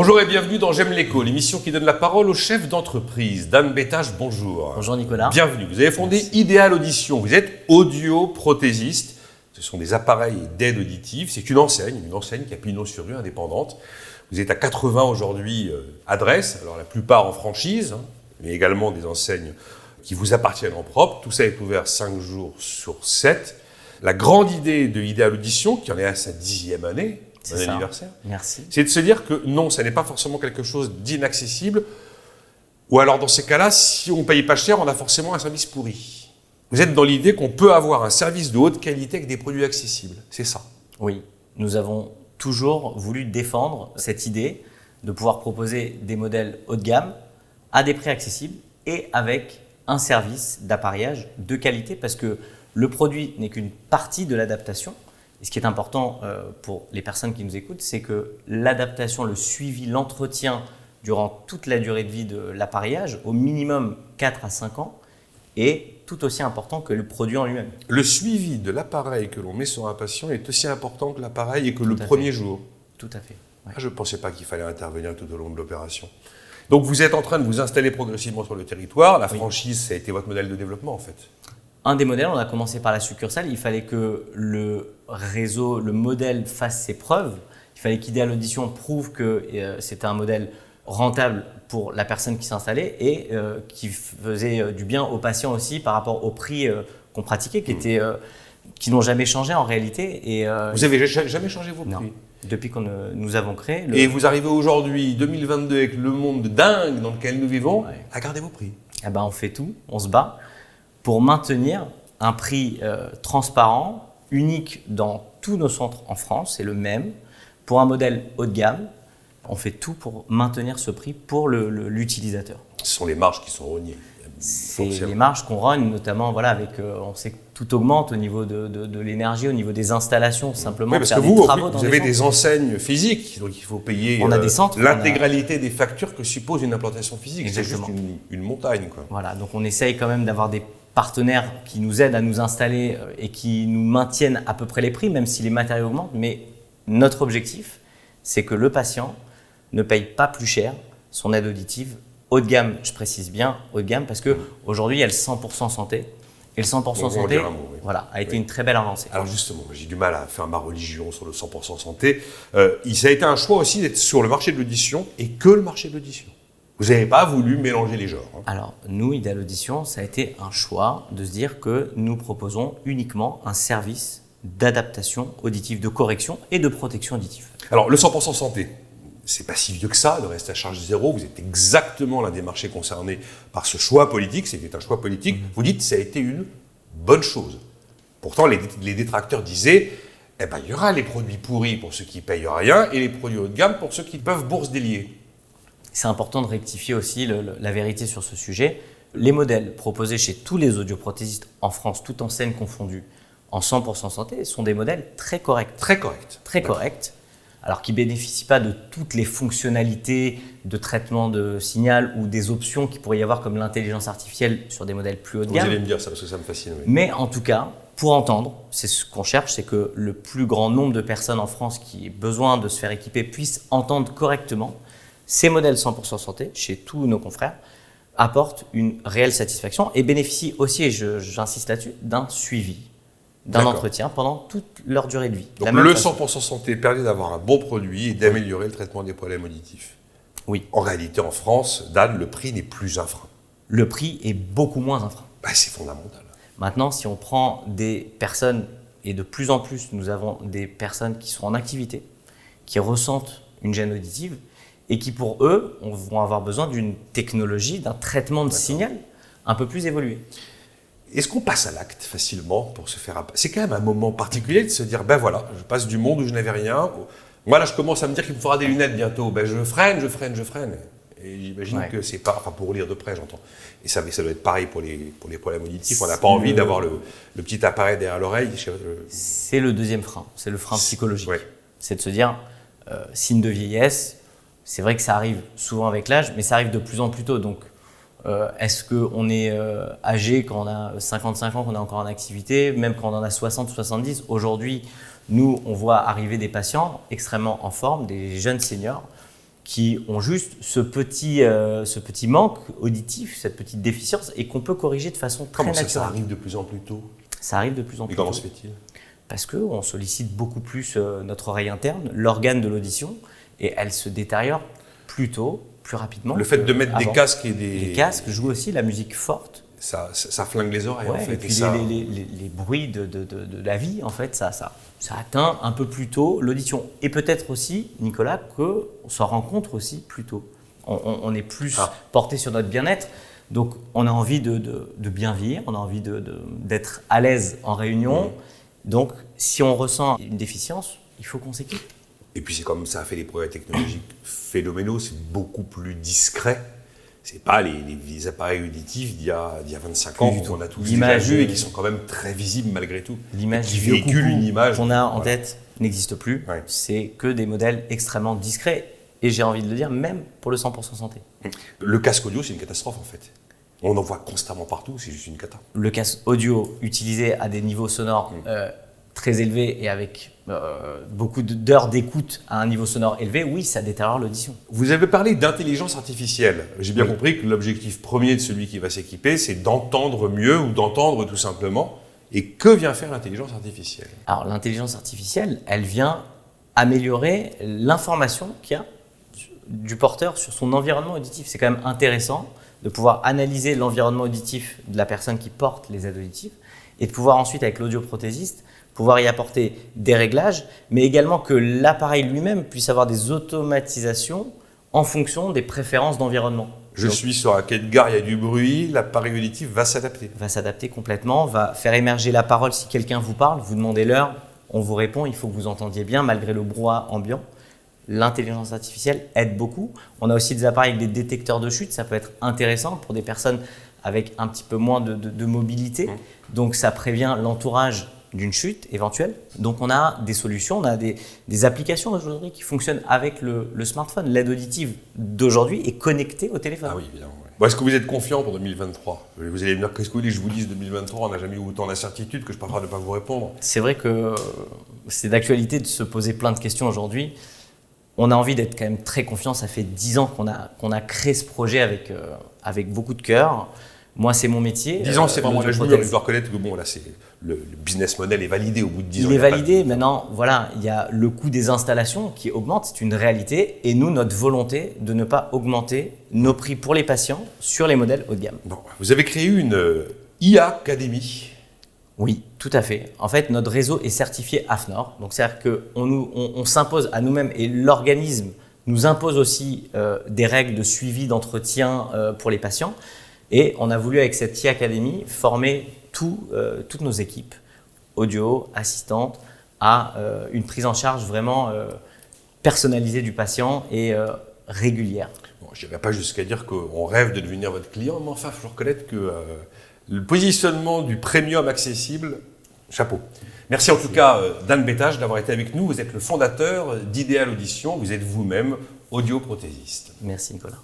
Bonjour et bienvenue dans J'aime l'écho, l'émission qui donne la parole aux chefs d'entreprise. Dan Bétage, bonjour. Bonjour Nicolas. Bienvenue. Vous avez fondé Ideal Audition. Vous êtes audioprothésiste. Ce sont des appareils d'aide auditive. C'est une enseigne qui a pignon sur rue, indépendante. Vous êtes à 80 aujourd'hui adresses, alors la plupart en franchise, mais également des enseignes qui vous appartiennent en propre. Tout ça est ouvert 5 jours sur 7. La grande idée de Ideal Audition, qui en est à sa 10e année, bon anniversaire. Merci. C'est de se dire que non, ça n'est pas forcément quelque chose d'inaccessible. Ou alors dans ces cas-là, si on ne paye pas cher, on a forcément un service pourri. Vous êtes dans l'idée qu'on peut avoir un service de haute qualité avec des produits accessibles. C'est ça. Oui, nous avons toujours voulu défendre cette idée de pouvoir proposer des modèles haut de gamme à des prix accessibles et avec un service d'appareillage de qualité parce que le produit n'est qu'une partie de l'adaptation. Et ce qui est important pour les personnes qui nous écoutent, c'est que l'adaptation, le suivi, l'entretien durant toute la durée de vie de l'appareillage, au minimum 4 à 5 ans, est tout aussi important que le produit en lui-même. Le suivi de l'appareil que l'on met sur un patient est aussi important que l'appareil et que le premier jour. Tout à fait. Ouais. Je ne pensais pas qu'il fallait intervenir tout au long de l'opération. Donc vous êtes en train de vous installer progressivement sur le territoire. La franchise, ça a été votre modèle de développement en fait. Un des modèles, on a commencé par la succursale. Il fallait que le réseau, le modèle fasse ses preuves. Il fallait qu'Ideal Audition prouve que c'était un modèle rentable pour la personne qui s'installait et qui faisait du bien aux patients aussi par rapport au prix qu'on pratiquait, qui n'ont jamais changé en réalité. Et, vous n'avez jamais changé vos prix? Non. Depuis que nous avons créé. Et vous arrivez aujourd'hui, 2022, avec le monde dingue dans lequel nous vivons, à garder vos prix. Eh ben, on fait tout, on se bat pour maintenir un prix transparent, unique dans tous nos centres en France, c'est le même. Pour un modèle haut de gamme, on fait tout pour maintenir ce prix pour l'utilisateur. Ce sont les marges qui sont rognées. C'est les marges qu'on rogne, notamment avec, on sait que tout augmente au niveau de l'énergie, au niveau des installations, simplement. Oui, parce que vous avez des enseignes physiques, donc il faut payer l'intégralité des factures que suppose une implantation physique. C'est juste une montagne, quoi. Voilà, donc on essaye quand même d'avoir des partenaires qui nous aident à nous installer et qui nous maintiennent à peu près les prix, même si les matériaux augmentent. Mais notre objectif, c'est que le patient ne paye pas plus cher son aide auditive haut de gamme. Je précise bien haut de gamme parce qu'aujourd'hui, il y a le 100% santé. Et le 100% santé a été une très belle avancée. Alors justement, j'ai du mal à faire ma religion sur le 100% santé. Ça a été un choix aussi d'être sur le marché de l'audition et que le marché de l'audition. Vous n'avez pas voulu mélanger les genres. Alors, nous, Ideal Audition, ça a été un choix de se dire que nous proposons uniquement un service d'adaptation auditive, de correction et de protection auditive. Alors, le 100% santé, c'est pas si vieux que ça, le reste à charge zéro. Vous êtes exactement l'un des marchés concernés par ce choix politique. C'était un choix politique. Vous dites que ça a été une bonne chose. Pourtant, les détracteurs disaient il y aura les produits pourris pour ceux qui ne payent rien et les produits haut de gamme pour ceux qui peuvent bourse délier. C'est important de rectifier aussi la vérité sur ce sujet. Les modèles proposés chez tous les audioprothésistes en France, toutes enseignes confondues, en 100% santé, sont des modèles très corrects. Très corrects. Très corrects. Alors qui ne bénéficient pas de toutes les fonctionnalités de traitement de signal ou des options qu'il pourrait y avoir comme l'intelligence artificielle sur des modèles plus haut de gamme. Vous allez me dire ça parce que ça me fascine. Oui. Mais en tout cas, pour entendre, c'est ce qu'on cherche, c'est que le plus grand nombre de personnes en France qui aient besoin de se faire équiper puissent entendre correctement. Ces modèles 100% santé, chez tous nos confrères, apportent une réelle satisfaction et bénéficient aussi, et j'insiste là-dessus, d'un suivi, d'un entretien pendant toute leur durée de vie. Donc le 100% santé permet d'avoir un bon produit et d'améliorer le traitement des problèmes auditifs. Oui. En réalité, en France, Dan, le prix n'est plus un frein. Le prix est beaucoup moins un frein. C'est fondamental. Maintenant, si on prend des personnes, et de plus en plus, nous avons des personnes qui sont en activité, qui ressentent une gêne auditive, et qui, pour eux, vont avoir besoin d'une technologie, d'un traitement de signal un peu plus évolué. Est-ce qu'on passe à l'acte facilement pour se faire... C'est quand même un moment particulier de se dire, je passe du monde où je n'avais rien. Moi, là, je commence à me dire qu'il me faudra des lunettes bientôt. Je freine. Et j'imagine que c'est pas... Enfin, pour lire de près, j'entends. Et ça doit être pareil pour les problèmes auditifs. On n'a pas envie d'avoir le petit appareil derrière l'oreille. C'est le deuxième frein. C'est le frein psychologique. Ouais. C'est de se dire, signe de vieillesse. C'est vrai que ça arrive souvent avec l'âge, mais ça arrive de plus en plus tôt. Donc, est-ce qu'on est âgé quand on a 55 ans, qu'on est encore en activité, même quand on en a 60, 70? Aujourd'hui, nous, on voit arriver des patients extrêmement en forme, des jeunes seniors, qui ont juste ce petit manque auditif, cette petite déficience, et qu'on peut corriger de façon très naturelle. Ça arrive de plus en plus tôt? Ça arrive de plus en plus tôt. Et comment se fait-il? Parce qu'on sollicite beaucoup plus notre oreille interne, l'organe de l'audition, et elle se détériore plus tôt, plus rapidement. Le fait de mettre des casques et Les casques jouent aussi la musique forte. Ça flingue les oreilles, ouais, en fait. Et puis ça... les bruits de la vie, en fait, ça atteint un peu plus tôt l'audition. Et peut-être aussi, Nicolas, qu'on s'en rend compte aussi plus tôt. On est plus porté sur notre bien-être. Donc, on a envie de bien vivre, on a envie d'être à l'aise en réunion. Donc, si on ressent une déficience, il faut qu'on s'équipe. Et puis, c'est comme ça a fait des progrès technologiques phénoménaux, c'est beaucoup plus discret. C'est pas les appareils auditifs d'il y a 25 ans qu'on a tous déjà vus et qui sont quand même très visibles malgré tout. L'image qui véhicule une image qu'on a en tête n'existe plus. Ouais. C'est que des modèles extrêmement discrets. Et j'ai envie de le dire, même pour le 100% santé. Le casque audio, c'est une catastrophe en fait. On en voit constamment partout, c'est juste une cata. Le casque audio utilisé à des niveaux sonores très élevés et avec beaucoup d'heures d'écoute à un niveau sonore élevé, oui, ça détériore l'audition. Vous avez parlé d'intelligence artificielle. J'ai bien compris que l'objectif premier de celui qui va s'équiper, c'est d'entendre mieux ou d'entendre tout simplement. Et que vient faire l'intelligence artificielle? Alors, l'intelligence artificielle, elle vient améliorer l'information qu'il y a du porteur sur son environnement auditif. C'est quand même intéressant de pouvoir analyser l'environnement auditif de la personne qui porte les aides auditives et de pouvoir ensuite, avec l'audioprothésiste, pouvoir y apporter des réglages, mais également que l'appareil lui-même puisse avoir des automatisations en fonction des préférences d'environnement. Je suis sur un quai de gare, il y a du bruit, l'appareil auditif va s'adapter. Va s'adapter complètement, va faire émerger la parole si quelqu'un vous parle, vous demandez l'heure, on vous répond, il faut que vous entendiez bien malgré le brouhaha ambiant. L'intelligence artificielle aide beaucoup. On a aussi des appareils avec des détecteurs de chute, ça peut être intéressant pour des personnes avec un petit peu moins de mobilité. Donc ça prévient l'entourage d'une chute éventuelle. Donc on a des solutions, on a des applications aujourd'hui qui fonctionnent avec le smartphone. L'aide auditive d'aujourd'hui est connectée au téléphone. Ah oui, évidemment. Ouais. Bon, est-ce que vous êtes confiant pour 2023? Vous allez me dire, qu'est-ce que vous voulez que je vous dise 2023? On n'a jamais eu autant d'incertitudes que je préfère ne pas vous répondre. C'est vrai que c'est d'actualité de se poser plein de questions aujourd'hui. On a envie d'être quand même très confiant. Ça fait 10 ans qu'on a créé ce projet avec beaucoup de cœur. Moi, c'est mon métier. 10 ans, c'est vraiment la journée. Je dois reconnaître que bon, là, le business model est validé au bout de 10 ans. Il est validé. Maintenant, voilà, il y a le coût des installations qui augmente. C'est une réalité. Et nous, notre volonté de ne pas augmenter nos prix pour les patients sur les modèles haut de gamme. Bon, vous avez créé une IA Academy. Oui, tout à fait. En fait, notre réseau est certifié AFNOR. Donc, c'est-à-dire qu'on s'impose à nous-mêmes et l'organisme nous impose aussi des règles de suivi d'entretien pour les patients. Et on a voulu, avec cette IA Academy, former toutes nos équipes, audio, assistantes, à une prise en charge vraiment personnalisée du patient et régulière. Bon, je n'irai pas jusqu'à dire qu'on rêve de devenir votre client, mais enfin, il faut reconnaître que le positionnement du premium accessible, chapeau. Merci en tout cas Dan Bétage d'avoir été avec nous. Vous êtes le fondateur d'Idéal Audition, vous êtes vous-même audioprothésiste. Merci Nicolas.